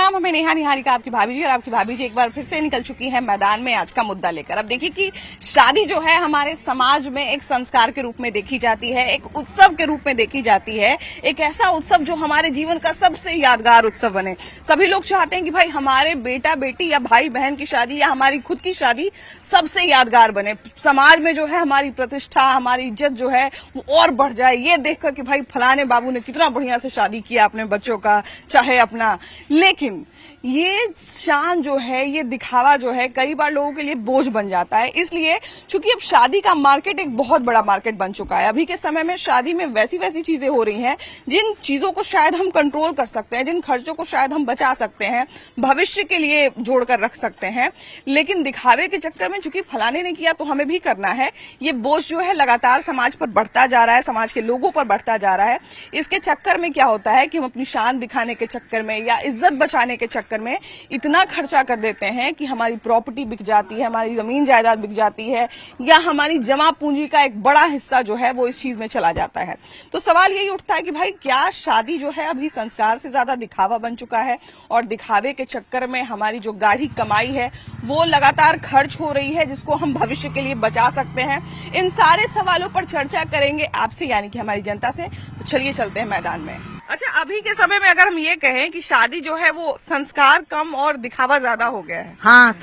प्रणाम, हमें नेहा निहारिका आपकी भाभी जी, और आपकी भाभी जी एक बार फिर से निकल चुकी है मैदान में आज का मुद्दा लेकर। अब देखिए कि शादी जो है हमारे समाज में एक संस्कार के रूप में देखी जाती है, एक उत्सव के रूप में देखी जाती है, एक ऐसा उत्सव जो हमारे जीवन का सबसे यादगार उत्सव बने। सभी लोग चाहते हैं कि भाई हमारे बेटा बेटी या भाई बहन की शादी या हमारी खुद की शादी सबसे यादगार बने, समाज में जो है हमारी प्रतिष्ठा, हमारी इज्जत जो है वो और बढ़ जाए, ये देखकर कि भाई फलाने बाबू ने कितना बढ़िया से शादी किया अपने बच्चों का, चाहे अपना। लेकिन ये शान जो है, ये दिखावा जो है कई बार लोगों के लिए बोझ बन जाता है। इसलिए चूंकि अब शादी का मार्केट एक बहुत बड़ा मार्केट बन चुका है, अभी के समय में शादी में वैसी वैसी चीजें हो रही हैं जिन चीजों को शायद हम कंट्रोल कर सकते हैं, जिन खर्चों को शायद हम बचा सकते हैं, भविष्य के लिए जोड़कर रख सकते हैं। लेकिन दिखावे के चक्कर में चूंकि फलाने ने किया तो हमें भी करना है, ये बोझ जो है लगातार समाज पर बढ़ता जा रहा है, समाज के लोगों पर बढ़ता जा रहा है। इसके चक्कर में क्या होता है कि हम अपनी शान दिखाने के चक्कर में या इज्जत बचाने के चक्कर में इतना खर्चा कर देते हैं कि हमारी प्रॉपर्टी बिक जाती है, हमारी जमीन जायदाद बिक जाती है, या हमारी जमा पूंजी का एक बड़ा हिस्सा जो है वो इस चीज में चला जाता है। तो सवाल यही उठता है कि भाई क्या शादी जो है अभी संस्कार से ज्यादा दिखावा बन चुका है, और दिखावे के चक्कर में हमारी जो गाढ़ी कमाई है वो लगातार खर्च हो रही है, जिसको हम भविष्य के लिए बचा सकते हैं। इन सारे सवालों पर चर्चा करेंगे आपसे, यानी कि हमारी जनता से। तो चलिए चलते हैं मैदान में। अच्छा, अभी के समय में अगर हम ये कहें कि शादी जो है वो संस्कार कम और दिखावा ज्यादा हो गया है। हाँ,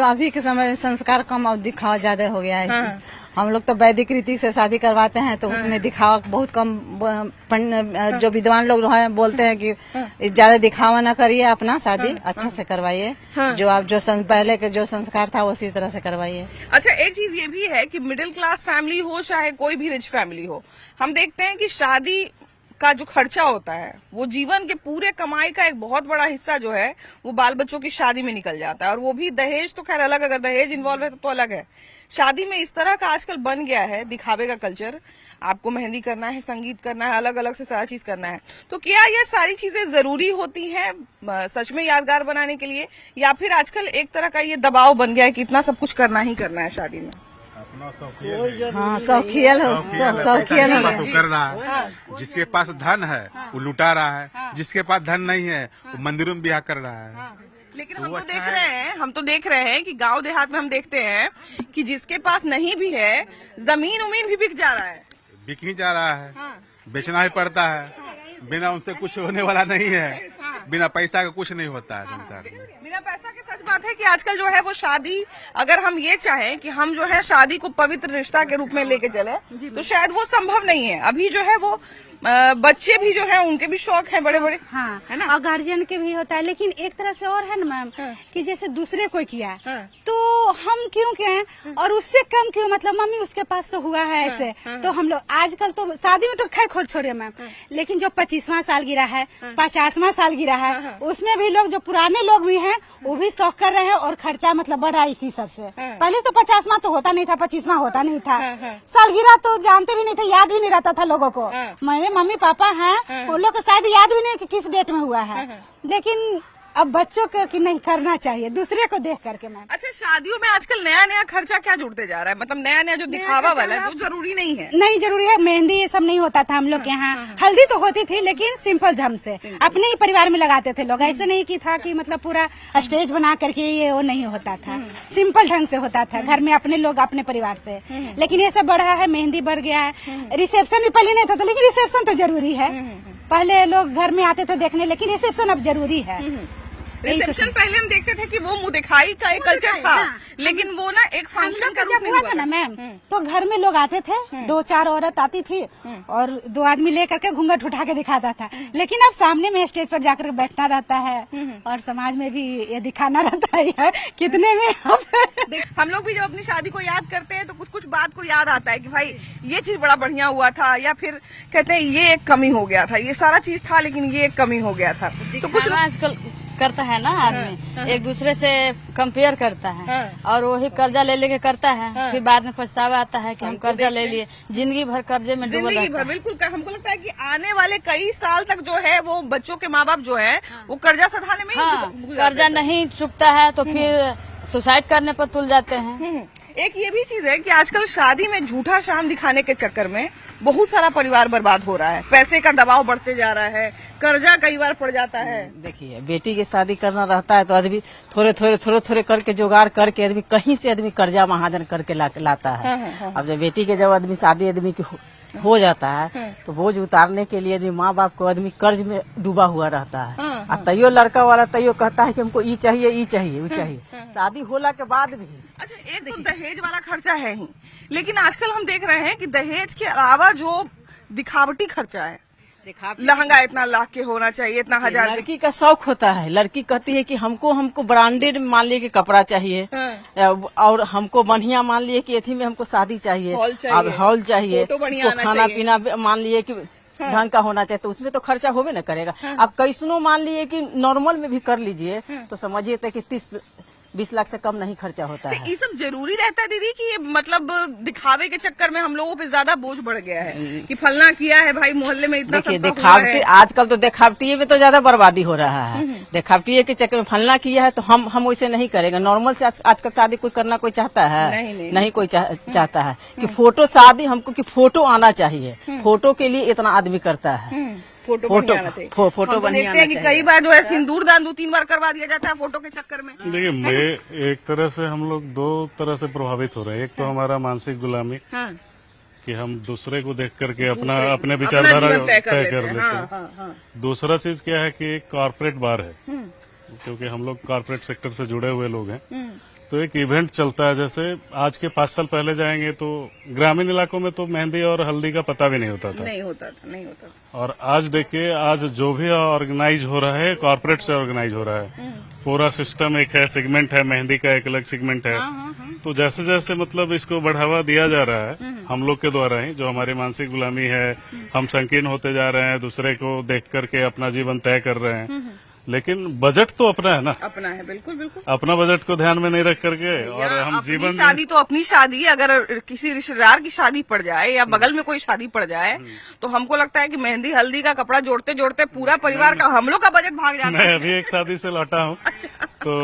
अभी के समय में संस्कार कम और दिखावा ज्यादा हो गया है। हाँ। हम लोग तो वैदिक रीति से शादी करवाते हैं, तो उसमें दिखावा बहुत कम। जो विद्वान लोग हैं बोलते हैं कि ज्यादा दिखावा ना करिए, अपना शादी अच्छा से करवाइए। जो आप पहले के जो संस्कार था उसी तरह से करवाइए। अच्छा, एक चीज ये भी है कि मिडिल क्लास फैमिली हो चाहे कोई भी रिच फैमिली हो, हम देखते हैं कि शादी का जो खर्चा होता है वो जीवन के पूरे कमाई का एक बहुत बड़ा हिस्सा जो है वो बाल बच्चों की शादी में निकल जाता है। और वो भी दहेज तो खैर अलग, अगर दहेज इन्वॉल्व है तो अलग है। शादी में इस तरह का आजकल बन गया है दिखावे का कल्चर, आपको मेहंदी करना है, संगीत करना है, अलग अलग से सारा चीज करना है। तो क्या ये सारी चीजें जरूरी होती हैं सच में यादगार बनाने के लिए, या फिर आजकल एक तरह का ये दबाव बन गया है कि इतना सब कुछ करना ही करना है शादी में? हाँ, शौकियल कर रहा है। जिसके पास धन है वो लुटा रहा है, जिसके पास धन नहीं है वो मंदिरों में ब्याह कर रहा है। लेकिन हम तो देख रहे हैं कि गांव देहात में हम देखते हैं कि जिसके पास नहीं भी है, जमीन उमीन भी बिक जा रहा है। बिक ही जा रहा है, बेचना ही पड़ता है। बिना उनसे कुछ होने वाला नहीं है, बिना पैसा का कुछ नहीं होता है संसार में। बिना पैसा के सच बात है कि आजकल जो है वो शादी, अगर हम ये चाहें कि हम जो है शादी को पवित्र रिश्ता के रूप में लेके चले तो शायद वो संभव नहीं है। अभी जो है वो बच्चे भी जो है उनके भी शौक है बड़े बड़े, हाँ, है ना, और गार्जियन के भी होता है। लेकिन एक तरह से और है ना मैम, कि जैसे दूसरे कोई किया तो हम क्यों कहें, और उससे कम क्यों, मतलब मम्मी उसके पास तो हुआ है ऐसे। तो हम लोग आजकल तो शादी में तो खैर खोड़ छोड़िए मैम, लेकिन जो 25वां साल गिरा है, 50वां साल गिरा है, उसमें भी लोग, जो पुराने लोग भी हैं वो भी शौक कर रहे हैं, और खर्चा मतलब बढ़ा इसी सबसे। पहले तो 50वां तो होता नहीं था, 25वां होता नहीं था, सालगिरह तो जानते भी नहीं थे, याद भी नहीं रहता था लोगों को। मैंने मम्मी पापा हैं, उन लोग को शायद याद भी नहीं कि किस डेट में हुआ है। लेकिन अब बच्चों को कि नहीं करना चाहिए दूसरे को देख करके मैम। अच्छा, शादियों में आजकल नया नया खर्चा क्या जुड़ते जा रहा है, मतलब नया नया जो दिखावा वाला है, जो जरूरी नहीं है। नहीं जरूरी है, मेहंदी ये सब नहीं होता था हम लोग के यहाँ। हल्दी तो होती थी लेकिन सिंपल ढंग से अपने ही परिवार में लगाते थे लोग, ऐसे नहीं की था कि मतलब पूरा स्टेज बना करके, ये वो नहीं होता था। सिंपल ढंग से होता था घर में, अपने लोग अपने परिवार से। लेकिन ये सब बढ़ा है, मेहंदी बढ़ गया है। रिसेप्शन भी पहले नहीं था, लेकिन रिसेप्शन तो जरूरी है। पहले लोग घर में आते थे देखने, लेकिन रिसेप्शन अब जरूरी है। रिसेप्शन पहले हम देखते थे कि वो मुंह दिखाई का एक कल्चर था, लेकिन वो ना एक फंक्शन का रूप में हुआ था ना मैम। तो घर में लोग आते थे, 2-4 औरत आती थी और 2 आदमी लेकर के घूंघट उठा के दिखाता था। लेकिन अब सामने में स्टेज पर जाकर बैठना रहता है, और समाज में भी ये दिखाना रहता है कितने में। हम लोग भी जब अपनी शादी को याद करते हैं तो कुछ कुछ बात को याद आता है कि भाई ये चीज बड़ा बढ़िया हुआ था, या फिर कहते हैं ये एक कमी हो गया था, ये सारा चीज था लेकिन ये एक कमी हो गया था। तो कुछ आजकल करता है ना आदमी, एक दूसरे से कंपेयर करता है, और वही कर्जा ले लेके करता है। फिर बाद में पछतावा आता है कि हम कर्जा ले लिए, जिंदगी भर कर्जे में डूबल रहता है। बिल्कुल, हमको लगता है कि आने वाले कई साल तक जो है वो बच्चों के माँ बाप जो है वो कर्जा सधाने में कर्जा नहीं चुकता है तो फिर सुसाइड करने पर तुल जाते हैं। एक ये भी चीज है कि आजकल शादी में झूठा शान दिखाने के चक्कर में बहुत सारा परिवार बर्बाद हो रहा है, पैसे का दबाव बढ़ते जा रहा है, कर्जा कई बार पड़ जाता है। देखिए, बेटी की शादी करना रहता है तो आदमी थोड़े करके जुगाड़ करके आदमी कहीं से आदमी कर्जा महाजन करके लाता है। अब जब बेटी के जब आदमी शादी आदमी की हो जाता है तो बोझ उतारने के लिए आदमी माँ बाप को आदमी कर्ज में डूबा हुआ रहता है। और तैयो लड़का वाला तैयो कहता है कि हमको ये चाहिए वो चाहिए। शादी होला के बाद भी अच्छा, एक तो दहेज वाला खर्चा है ही, लेकिन आजकल हम देख रहे हैं कि दहेज के अलावा जो दिखावटी खर्चा है, लहंगा इतना लाख के होना चाहिए, इतना हजार। लड़की का शौक होता है, लड़की कहती है कि हमको ब्रांडेड मान लिए कि कपड़ा चाहिए, और हमको बढ़िया मान लिए कि एथी में हमको शादी चाहिए, अब हॉल चाहिए, उसको खाना पीना मान लिए कि ढंग का होना चाहिए, तो उसमें तो खर्चा होबे न करेगा। अब कैसनो मान लिए कि नॉर्मल में भी कर लीजिए तो समझिए कि 30-20 लाख से कम नहीं खर्चा होता है। ये सब जरूरी रहता है दीदी कि ये मतलब दिखावे के चक्कर में हम लोगों पे ज्यादा बोझ बढ़ गया है कि फलना किया है भाई, मोहल्ले में इतना देखिए, दिखावटी आजकल तो दिखावटी में तो ज्यादा बर्बादी हो रहा है। दिखावटी के चक्कर में फलना किया है तो हम वैसे नहीं करेंगे। नॉर्मल से आजकल शादी कोई करना कोई चाहता है? नहीं कोई चाहता है कि फोटो शादी हमको कि फोटो आना चाहिए, फोटो के लिए इतना आदमी करता है। फोटो बढ़िया देखते हैं कि कई बार जो है सिंदूर दान 2-3 बार करवा दिया जाता है फोटो के चक्कर में। देखिए, मैं एक तरह से हम लोग 2 तरह से प्रभावित हो रहे हैं। एक तो हमारा मानसिक गुलामी कि हम दूसरे को देख करके अपने विचारधारा तय कर लेते हैं। दूसरा चीज क्या है कि कॉर्पोरेट बार है, क्योंकि हम लोग कॉर्पोरेट सेक्टर से जुड़े हुए लोग हैं। तो एक इवेंट चलता है, जैसे आज के 5 साल पहले जाएंगे तो ग्रामीण इलाकों में तो मेहंदी और हल्दी का पता भी नहीं होता था। नहीं होता। और आज देखिए, आज जो भी ऑर्गेनाइज हो रहा है कॉर्पोरेट से ऑर्गेनाइज हो रहा है। पूरा सिस्टम एक है, सेगमेंट है, मेहंदी का एक अलग सेगमेंट है। तो जैसे जैसे मतलब इसको बढ़ावा दिया जा रहा है हम लोग के द्वारा ही, जो हमारी मानसिक गुलामी है, हम संकीर्ण होते जा रहे हैं, दूसरे को देख करके अपना जीवन तय कर रहे हैं। लेकिन बजट तो अपना है ना, अपना है, बिल्कुल। अपना बजट को ध्यान में नहीं रख करके और हम जीवन शादी तो अपनी शादी, अगर किसी रिश्तेदार की शादी पड़ जाए या बगल में कोई शादी पड़ जाए तो हमको लगता है कि मेहंदी हल्दी का कपड़ा जोड़ते जोड़ते पूरा परिवार का हम लोग का बजट भाग जाता है। मैं अभी एक शादी से लौटा हूँ तो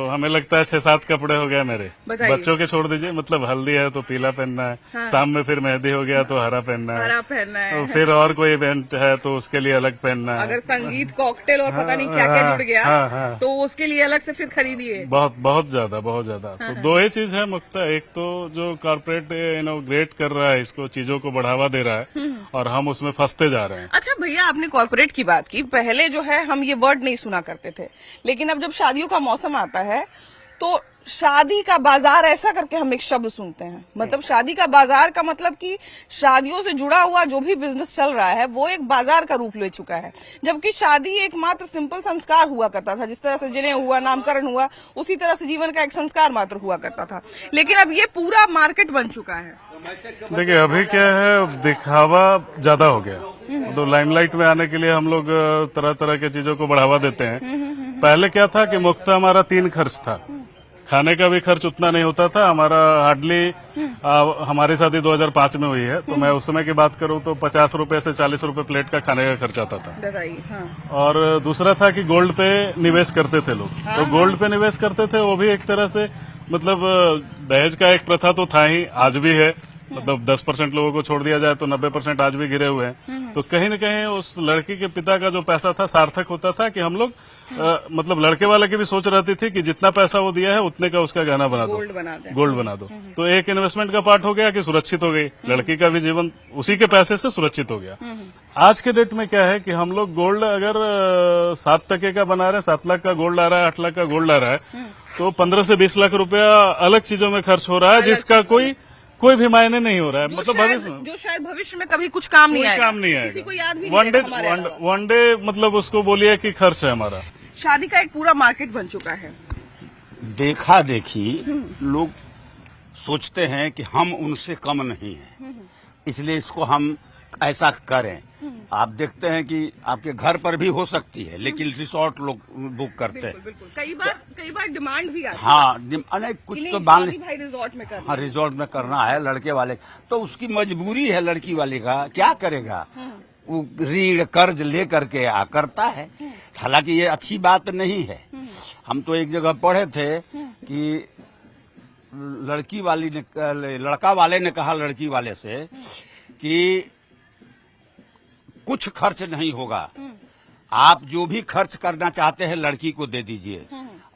हमें लगता है 6-7 कपड़े हो गए मेरे। बच्चों के छोड़ दीजिए, मतलब हल्दी है तो पीला पहनना है, शाम में फिर मेहंदी हो गया तो हरा पहनना है, तो फिर और कोई इवेंट है तो उसके लिए अलग पहनना है। अगर संगीत कॉकटेल और पता नहीं क्या जुड़ गया तो उसके लिए अलग से फिर खरीदिए। बहुत ज्यादा तो 2 ही चीज है मुख्यतः। एक तो जो कॉर्पोरेट ग्रेट कर रहा है, इसको चीजों को बढ़ावा दे रहा है और हम उसमें फंसते जा रहे हैं। अच्छा भैया, आपने कॉर्पोरेट की बात की, पहले जो है हम ये वर्ड नहीं सुना करते थे, लेकिन अब जब शादियों का मौसम आता है तो शादी का बाजार ऐसा करके हम एक शब्द सुनते हैं। मतलब शादी का बाजार का मतलब कि शादियों से जुड़ा हुआ जो भी बिजनेस चल रहा है वो एक बाजार का रूप ले चुका है, जबकि शादी एक मात्र सिंपल संस्कार हुआ करता था। जिस तरह से जिन्हें हुआ, नामकरण हुआ, उसी तरह से जीवन का एक संस्कार मात्र हुआ करता था, लेकिन अब ये पूरा मार्केट बन चुका है। देखिए, अभी क्या है, दिखावा ज्यादा हो गया। तो लाइमलाइट में आने के लिए हम लोग तरह तरह की चीजों को बढ़ावा देते हैं। पहले क्या था कि मुख्यतः हमारा 3 खर्च था। खाने का भी खर्च उतना नहीं होता था हमारा, हार्डली हमारी शादी 2005 में हुई है तो मैं उस समय की बात करूं तो 50 रुपए से 40 रुपए प्लेट का खाने का खर्च आता था। और दूसरा था कि गोल्ड पे निवेश करते थे लोग। तो गोल्ड पे निवेश करते थे, वो भी एक तरह से मतलब दहेज का एक प्रथा तो था ही, आज भी है। मतलब 10% लोगों को छोड़ दिया जाए तो 90% आज भी गिरे हुए हैं। तो कहीं न कहीं उस लड़की के पिता का जो पैसा था सार्थक होता था कि हम लोग मतलब लड़के वाले की भी सोच रहती थी कि जितना पैसा वो दिया है उतने का उसका गहना बना दो, गोल्ड बना दो। तो एक इन्वेस्टमेंट का पार्ट हो गया कि सुरक्षित हो गई, लड़की का भी जीवन उसी के पैसे से सुरक्षित हो गया। आज के डेट में क्या है कि हम लोग गोल्ड अगर 7% का बना रहे हैं, 7 लाख का गोल्ड आ रहा है, 8 लाख का गोल्ड आ रहा है, तो 15 से 20 लाख रुपया अलग चीजों में खर्च हो रहा है, जिसका कोई भी मायने नहीं हो रहा है। मतलब भविष्य जो शायद भविष्य में कभी कुछ काम नहीं आएगा, किसी को याद भी नहीं। वन डे मतलब उसको बोलिए कि खर्च है हमारा। शादी का एक पूरा मार्केट बन चुका है। देखा देखी लोग सोचते हैं कि हम उनसे कम नहीं हैं, इसलिए इसको हम ऐसा करें। आप देखते हैं कि आपके घर पर भी हो सकती है, लेकिन रिसोर्ट लोग बुक करते हैं। बिल्कुल। कई बार डिमांड भी आती है। हाँ, अनेक कुछ तो भाई रिजॉर्ट में करना। हाँ, रिजॉर्ट में करना है लड़के वाले, तो उसकी मजबूरी है लड़की वाले का, क्या करेगा वो, ऋण कर्ज ले करके करता है। हालांकि ये अच्छी बात नहीं है। हम तो एक जगह पढ़े थे कि लड़की वाली ने, लड़का वाले ने कहा लड़की वाले से कि कुछ खर्च नहीं होगा, आप जो भी खर्च करना चाहते हैं लड़की को दे दीजिए,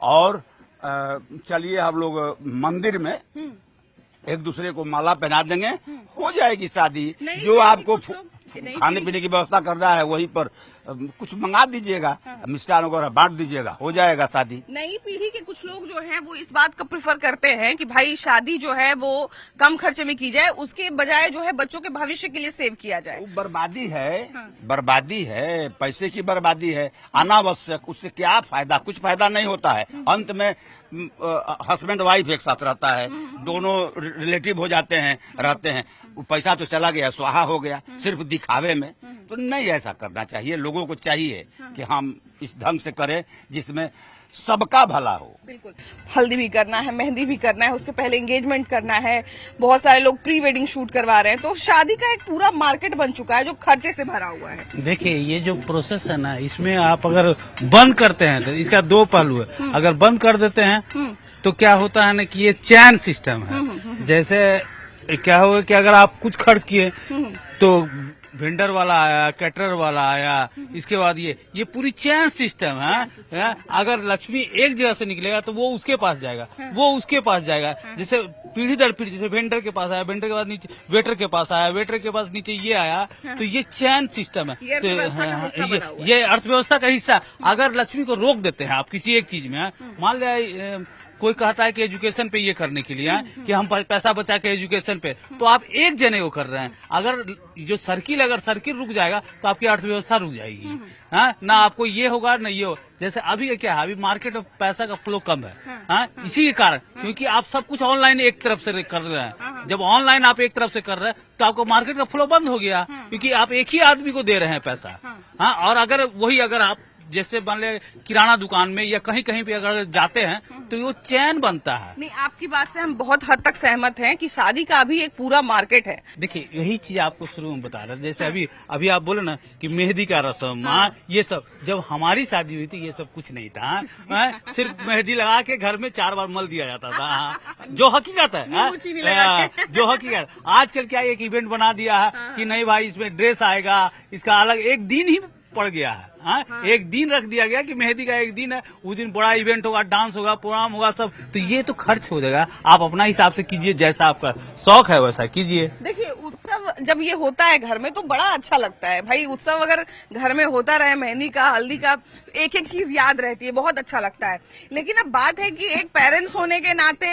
और चलिए हम लोग मंदिर में एक दूसरे को माला पहना देंगे, हो जाएगी शादी। जो आपको खाने पीने की व्यवस्था करना है वहीं पर कुछ मंगा दीजिएगा, मिष्ठान वगैरह बांट दीजिएगा, हो जाएगा शादी। नई पीढ़ी के कुछ लोग जो हैं वो इस बात को प्रेफर करते हैं कि भाई शादी जो है वो कम खर्चे में की जाए, उसके बजाय जो है बच्चों के भविष्य के लिए सेव किया जाए। वो बर्बादी है, बर्बादी है, पैसे की बर्बादी है, अनावश्यक। उससे क्या फायदा? कुछ फायदा नहीं होता है। अंत में हस्बैंड वाइफ एक साथ रहता है, दोनों रिलेटिव हो जाते हैं, रहते हैं, वो पैसा तो चला गया, स्वाहा हो गया, सिर्फ दिखावे में। तो नहीं ऐसा करना चाहिए। लोगों को चाहिए कि हम इस ढंग से करें जिसमें सबका भला हो। बिल्कुल, हल्दी भी करना है, मेहंदी भी करना है, उसके पहले एंगेजमेंट करना है, बहुत सारे लोग प्री वेडिंग शूट करवा रहे हैं, तो शादी का एक पूरा मार्केट बन चुका है जो खर्चे से भरा हुआ है। देखिए, ये जो प्रोसेस है ना, इसमें आप अगर बंद करते हैं तो इसका दो पहलू है। अगर बंद कर देते हैं तो क्या होता है ना कि ये चैन सिस्टम है। जैसे क्या होगा कि अगर आप कुछ खर्च किए तो वेंडर वाला आया, कैटरर वाला आया, इसके बाद ये पूरी चैन सिस्टम है। अगर लक्ष्मी एक जगह से निकलेगा तो वो उसके पास जाएगा, वो उसके पास जाएगा, जैसे पीढ़ी दर पीढ़ी, जैसे वेंडर के पास आया, वेंडर के बाद नीचे वेटर के पास आया, वेटर के पास नीचे ये आया, तो ये चैन सिस्टम है। ये अर्थव्यवस्था का हिस्सा। अगर लक्ष्मी को रोक देते हैं आप किसी एक चीज में, मान लिया कोई कहता है कि एजुकेशन पे ये करने के लिए कि हम पैसा बचा के एजुकेशन पे, तो आप एक जने को कर रहे हैं। अगर जो सर्किल, अगर सर्किल रुक जाएगा तो आपकी अर्थव्यवस्था रुक जाएगी। हाँ, ना आपको ये होगा ना ये हो। जैसे अभी क्या है, अभी मार्केट में पैसा का फ्लो कम है। हाँ, इसी के कारण, क्योंकि आप सब कुछ ऑनलाइन एक तरफ से कर रहे हैं। जब ऑनलाइन आप एक तरफ से कर रहे हैं तो आपको मार्केट का फ्लो बंद हो गया, क्योंकि आप एक ही आदमी को दे रहे हैं पैसा। हाँ, और अगर आप जैसे मान ले किराना दुकान में या कहीं कहीं पे अगर जाते हैं तो वो चैन बनता है। नहीं, आपकी बात से हम बहुत हद तक सहमत हैं कि शादी का भी एक पूरा मार्केट है। देखिए, यही चीज आपको शुरू में बता रहे थे। जैसे अभी आप बोले ना कि मेहंदी का रस्म, ये सब जब हमारी शादी हुई थी ये सब कुछ नहीं था। सिर्फ मेहंदी लगा के घर में 4 बार मल दिया जाता था, जो हकीकत है। जो हकीकत आजकल क्या एक इवेंट बना दिया है कि नहीं भाई इसमें ड्रेस आएगा, इसका अलग एक दिन ही पड़ गया है। हाँ, एक दिन रख दिया गया कि मेहंदी का एक दिन है, उस दिन बड़ा इवेंट होगा, डांस होगा, प्रोग्राम होगा, सब। तो ये तो खर्च हो जाएगा। आप अपना हिसाब से कीजिए, जैसा आपका शौक है वैसा कीजिए। देखिए, उत्सव जब ये होता है घर में तो बड़ा अच्छा लगता है भाई। उत्सव अगर घर में होता रहे, मेहंदी का, हल्दी का, एक एक चीज याद रहती है, बहुत अच्छा लगता है। लेकिन अब बात है कि एक पेरेंट्स होने के नाते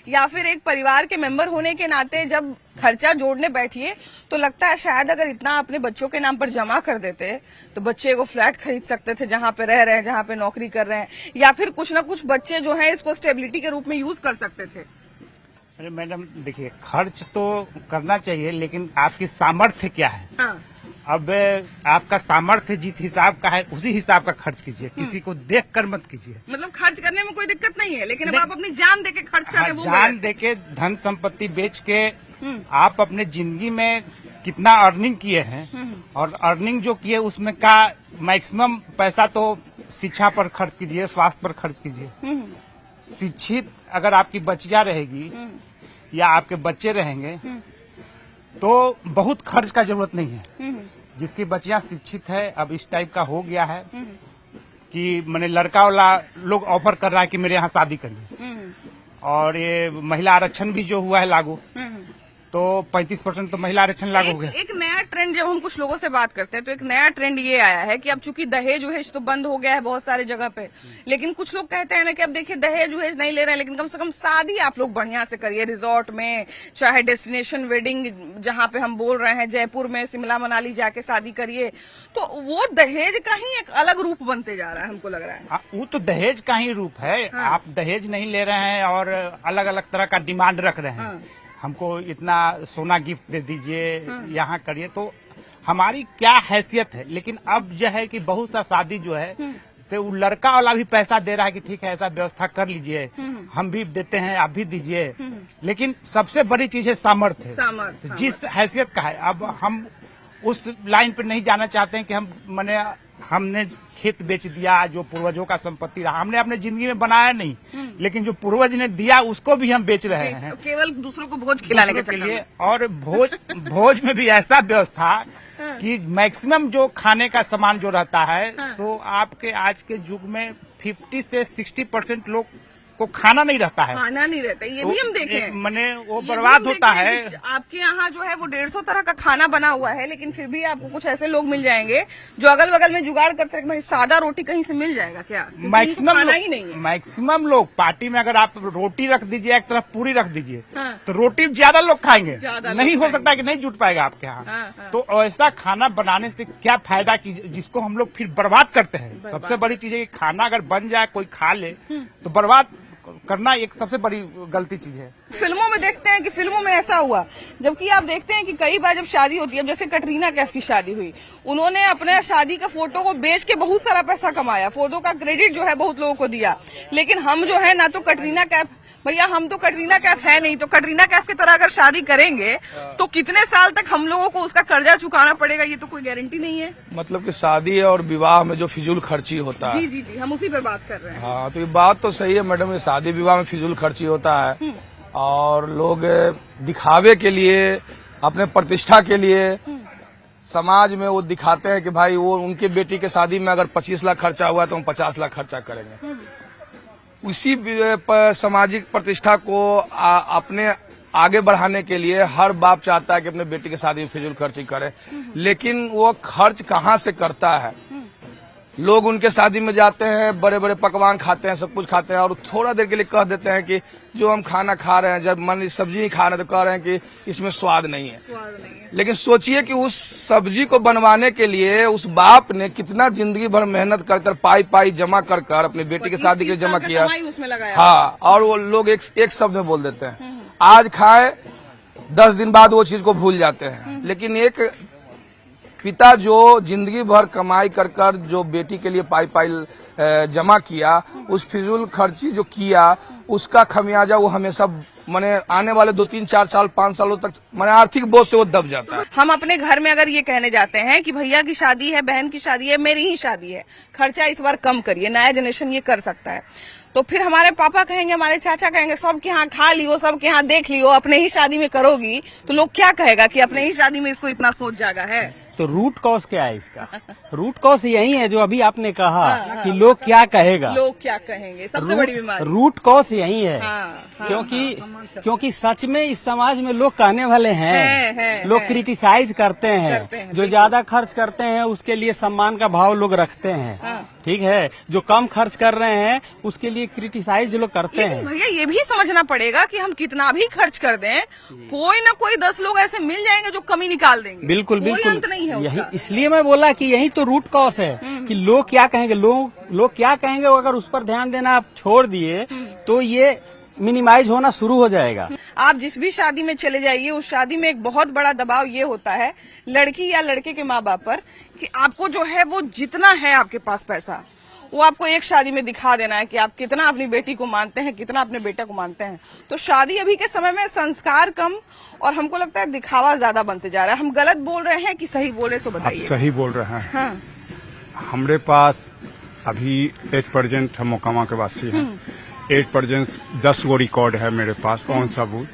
या फिर एक परिवार के मेंबर होने के नाते जब खर्चा जोड़ने बैठिए तो लगता है शायद अगर इतना अपने बच्चों के नाम पर जमा कर देते तो बच्चे को फ्लैट खरीद सकते थे जहां पे रह रहे हैं, जहां पे नौकरी कर रहे हैं, या फिर कुछ ना कुछ बच्चे जो हैं इसको स्टेबिलिटी के रूप में यूज कर सकते थे। अरे मैडम, देखिए, खर्च तो करना चाहिए, लेकिन आपकी सामर्थ्य क्या है? हाँ। अब आपका सामर्थ्य जिस हिसाब का है उसी हिसाब का खर्च कीजिए, किसी को देख कर मत कीजिए। मतलब खर्च करने में कोई दिक्कत नहीं है, लेकिन अब आप अपनी जान देके खर्च कर रहे हैं, वो जान देके, धन संपत्ति बेच के आप अपने जिंदगी में कितना अर्निंग किए हैं, और अर्निंग जो किए उसमें का मैक्सिमम पैसा तो शिक्षा पर खर्च कीजिए, स्वास्थ्य पर खर्च कीजिए। शिक्षित अगर आपकी बच्चियां रहेगी या आपके बच्चे रहेंगे तो बहुत खर्च का जरूरत नहीं है। जिसकी बच्चियां शिक्षित है, अब इस टाइप का हो गया है कि मैंने लड़का वाला लोग ऑफर कर रहा है कि मेरे यहाँ शादी करिए, और ये महिला आरक्षण भी जो हुआ है लागू, तो 35% तो महिला आरक्षण लागू हो गया। एक नया ट्रेंड, जब हम कुछ लोगों से बात करते हैं तो एक नया ट्रेंड ये आया है कि अब चूंकि दहेज वहेज तो बंद हो गया है बहुत सारे जगह पे, लेकिन कुछ लोग कहते हैं ना कि अब देखिए दहेज वहेज नहीं ले रहे हैं, लेकिन कम से कम शादी आप लोग बढ़िया से करिए, रिजॉर्ट में, चाहे डेस्टिनेशन वेडिंग जहाँ पे हम बोल रहे हैं जयपुर में, शिमला मनाली जाके शादी करिए। तो वो दहेज का ही एक अलग रूप बनते जा रहा है, हमको लग रहा है। वो तो दहेज का ही रूप है। आप दहेज नहीं ले रहे हैं और अलग अलग तरह का डिमांड रख रहे हैं, हमको इतना सोना गिफ्ट दे दीजिए, यहाँ करिए, तो हमारी क्या हैसियत है। लेकिन अब जो है कि बहुत सा शादी जो है से वो लड़का वाला भी पैसा दे रहा है कि ठीक है ऐसा व्यवस्था कर लीजिए, हम भी देते हैं, आप भी दीजिए। लेकिन सबसे बड़ी चीज है सामर्थ्य, जिस हैसियत का है। अब हम उस लाइन पर नहीं जाना चाहते हैं कि हम माने हमने खेत बेच दिया, जो पूर्वजों का संपत्ति रहा, हमने अपने जिंदगी में बनाया नहीं, लेकिन जो पूर्वज ने दिया उसको भी हम बेच रहे हैं केवल दूसरों को भोज खिलाने के दूसरों के चक्कर लिए। में। और भोज में भी ऐसा व्यवस्था कि मैक्सिमम जो खाने का सामान जो रहता है, तो आपके आज के युग में 50 से 60% लोग को खाना नहीं रहता है, खाना नहीं रहता, ये भी हम देखे हैं। मैंने वो ये भी बर्बाद हम होता देखे है। हैं कि आपके यहाँ जो है वो 150 तरह का खाना बना हुआ है, लेकिन फिर भी आपको कुछ ऐसे लोग मिल जाएंगे जो अगल बगल में जुगाड़ करते हैं कि भाई सादा रोटी कहीं से मिल जाएगा क्या, क्योंकि मैक्सिमम खाना ही नहीं है। मैक्सिमम लोग पार्टी में अगर आप रोटी रख दीजिए, एक तरफ पूरी रख दीजिए, हाँ। तो रोटी ज्यादा लोग खाएंगे, ज्यादा नहीं लोग हो सकता कि नहीं जुट पाएगा आपके यहाँ। हाँ। तो ऐसा खाना बनाने से क्या फायदा कि जिसको हम लोग फिर बर्बाद करते हैं। सबसे बड़ी चीज है कि खाना अगर बन जाए, कोई खा ले, तो बर्बाद करना एक सबसे बड़ी गलती चीज है। फिल्मों में देखते हैं कि फिल्मों में ऐसा हुआ, जबकि आप देखते हैं कि कई बार जब शादी होती है, जैसे कटरीना कैफ की शादी हुई, उन्होंने अपने शादी का फोटो को बेच के बहुत सारा पैसा कमाया, फोटो का क्रेडिट जो है बहुत लोगों को दिया। लेकिन हम जो है ना तो कटरीना कैफ, भैया हम तो कटरीना कैफ है नहीं, तो कटरीना कैफ की तरह अगर शादी करेंगे तो कितने साल तक हम लोगों को उसका कर्जा चुकाना पड़ेगा, ये तो कोई गारंटी नहीं है। मतलब कि शादी और विवाह में जो फिजूल खर्ची होता है, जी जी जी, हम उसी पर बात कर रहे हैं। हाँ, तो ये बात तो सही है मैडम, ये शादी विवाह में फिजूल खर्ची होता है और लोग दिखावे के लिए, अपने प्रतिष्ठा के लिए समाज में वो दिखाते हैं कि भाई वो उनके बेटी के शादी में अगर 25 लाख खर्चा हुआ तो हम 50 लाख खर्चा करेंगे। उसी सामाजिक प्रतिष्ठा को अपने आगे बढ़ाने के लिए हर बाप चाहता है कि अपने बेटी की शादी में फिजूल खर्ची करे, लेकिन वो खर्च कहाँ से करता है। लोग उनके शादी में जाते हैं, बड़े बड़े पकवान खाते हैं, सब कुछ खाते हैं और थोड़ा देर के लिए कह देते हैं कि जो हम खाना खा रहे हैं, जब मन सब्जी ही खा रहे हैं तो कह रहे हैं कि इसमें स्वाद नहीं है। लेकिन सोचिए कि उस सब्जी को बनवाने के लिए उस बाप ने कितना जिंदगी भर मेहनत कर कर पाई जमा कर कर अपनी बेटी की शादी के लिए जमा किया। उसमें लगाया। हाँ, और वो लोग एक शब्द में बोल देते हैं, आज खाए 10 दिन बाद वो चीज को भूल जाते हैं। लेकिन एक पिता जो जिंदगी भर कमाई कर कर जो बेटी के लिए पाई जमा किया, उस फिजूल खर्ची जो किया, उसका खमियाजा वो हमेशा माने आने वाले 2, 3, 4 साल 5 सालों तक माने आर्थिक बोझ से वो दब जाता है। हम अपने घर में अगर ये कहने जाते हैं कि भैया की शादी है, बहन की शादी है, मेरी ही शादी है, खर्चा इस बार कम करिए, नया जनरेशन ये कर सकता है, तो फिर हमारे पापा कहेंगे, हमारे चाचा कहेंगे, सबके यहाँ खा लियो, सबके यहाँ देख लियो, अपने ही शादी में करोगी, तो लोग क्या कहेगा कि अपने ही शादी में इसको इतना सोच जागा है। तो रूट कॉज क्या है इसका? रूट कॉज यही है जो अभी आपने कहा कि लोग क्या कहेगा, लोग क्या कहेंगे, सबसे बड़ी बीमारी। रूट कॉज यही है। हाँ, क्योंकि सच में इस समाज में लोग कहने वाले हैं, लोग क्रिटिसाइज करते हैं, जो ज्यादा खर्च करते हैं उसके लिए सम्मान का भाव लोग रखते हैं, ठीक है, जो कम खर्च कर रहे हैं उसके लिए क्रिटिसाइज लोग करते हैं। भैया ये भी समझना पड़ेगा कि हम कितना भी खर्च कर दें, कोई न कोई 10 लोग ऐसे मिल जाएंगे जो कमी निकाल देंगे। बिल्कुल बिल्कुल, यही इसलिए मैं बोला कि यही तो रूट कॉज है कि लोग क्या कहेंगे, लोग क्या कहेंगे, अगर उस पर ध्यान देना आप छोड़ दिए तो ये मिनिमाइज होना शुरू हो जाएगा। आप जिस भी शादी में चले जाइए, उस शादी में एक बहुत बड़ा दबाव ये होता है लड़की या लड़के के माँ बाप पर कि आपको जो है वो जितना है आपके पास पैसा, वो आपको एक शादी में दिखा देना है कि आप कितना अपनी बेटी को मानते हैं, कितना अपने बेटे को मानते हैं। तो शादी अभी के समय में संस्कार कम और हमको लगता है दिखावा ज्यादा बनते जा रहा है। हम गलत बोल रहे हैं कि सही बोल रहे, सो बताइए। सही बोल रहे हैं। हाँ। हमारे पास अभी 8% हम मोकामा के वासी हैं, 8% 10 गो रिकॉर्ड है मेरे पास, कौन सबूत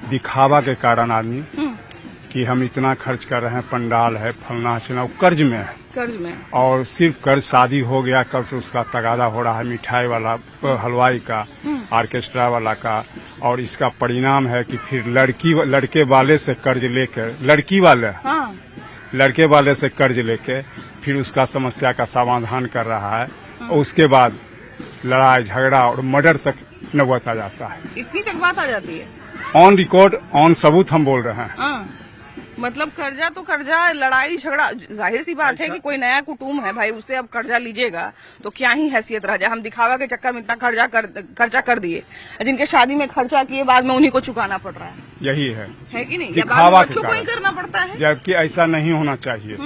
दिखावा के कारण आदमी कि हम इतना खर्च कर रहे हैं, पंडाल है, फलना चलना, कर्ज में है, और सिर्फ कर्ज, शादी हो गया कल से उसका तगादा हो रहा है, मिठाई वाला, हलवाई का, ऑर्केस्ट्रा वाला का, और इसका परिणाम है कि फिर लड़के वाले से कर्ज लेकर, लड़के वाले से कर्ज लेके फिर उसका समस्या का समाधान कर रहा है, और उसके बाद लड़ाई झगड़ा और मर्डर तक नौबत आ जाता है। इतनी तक बात आ जाती है? ऑन रिकॉर्ड, ऑन सबूत हम बोल रहे हैं। मतलब कर्जा तो कर्जा, लड़ाई झगड़ा, जाहिर सी बात है कि कोई नया कुटुंब है भाई, उससे अब कर्जा लीजिएगा तो क्या ही हैसियत रह जाए। हम दिखावा के चक्कर में इतना खर्चा कर दिए, जिनके शादी में खर्चा किए बाद में उन्हीं को चुकाना पड़ रहा है। यही है कि नहीं? दिखावा बच्चों को ही करना पड़ता है, जबकि ऐसा नहीं होना चाहिए।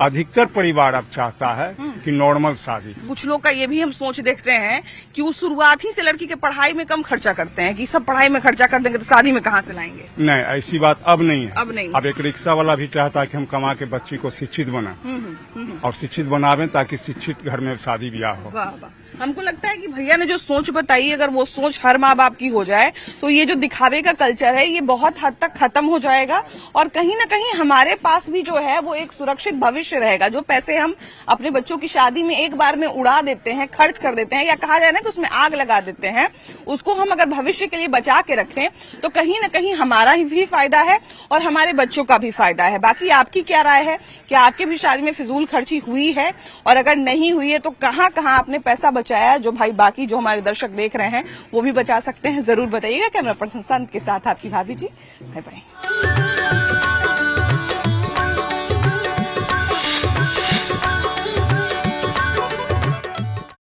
अधिकतर परिवार अब चाहता है कि नॉर्मल शादी। कुछ लोग का ये भी हम सोच देखते हैं कि वो शुरुआत ही से लड़की के पढ़ाई में कम खर्चा करते हैं कि सब पढ़ाई में खर्चा कर देंगे तो शादी में कहाँ से लाएंगे। नहीं, ऐसी बात अब नहीं है। अब नहीं। अब एक रिक्शा वाला भी चाहता है कि हम कमा के बच्ची को शिक्षित बनाए और शिक्षित बनावे ताकि शिक्षित घर में शादी ब्याह हो। वाह वाह। हमको लगता है कि भैया ने जो सोच बताई, अगर वो सोच हर माँ बाप की हो जाए तो ये जो दिखावे का कल्चर है ये बहुत हद तक खत्म हो जाएगा और कहीं ना कहीं हमारे पास भी जो है वो एक सुरक्षित भविष्य रहेगा। जो पैसे हम अपने बच्चों की शादी में एक बार में उड़ा देते हैं, खर्च कर देते हैं या कहा जाए ना कि उसमें आग लगा देते हैं, उसको हम अगर भविष्य के लिए बचा के रखें तो कहीं ना कहीं हमारा भी फायदा है और हमारे बच्चों का भी फायदा है। बाकी आपकी क्या राय है? क्या आपके भी शादी में फिजूल खर्ची हुई है? और अगर नहीं हुई है तो कहाँ कहाँ आपने पैसा बचाया, जो भाई बाकी जो हमारे दर्शक देख रहे हैं वो भी बचा सकते हैं? जरूर बताइएगा। कैमरा पर्सन संत के साथ आपकी भाभी जी। Bye bye.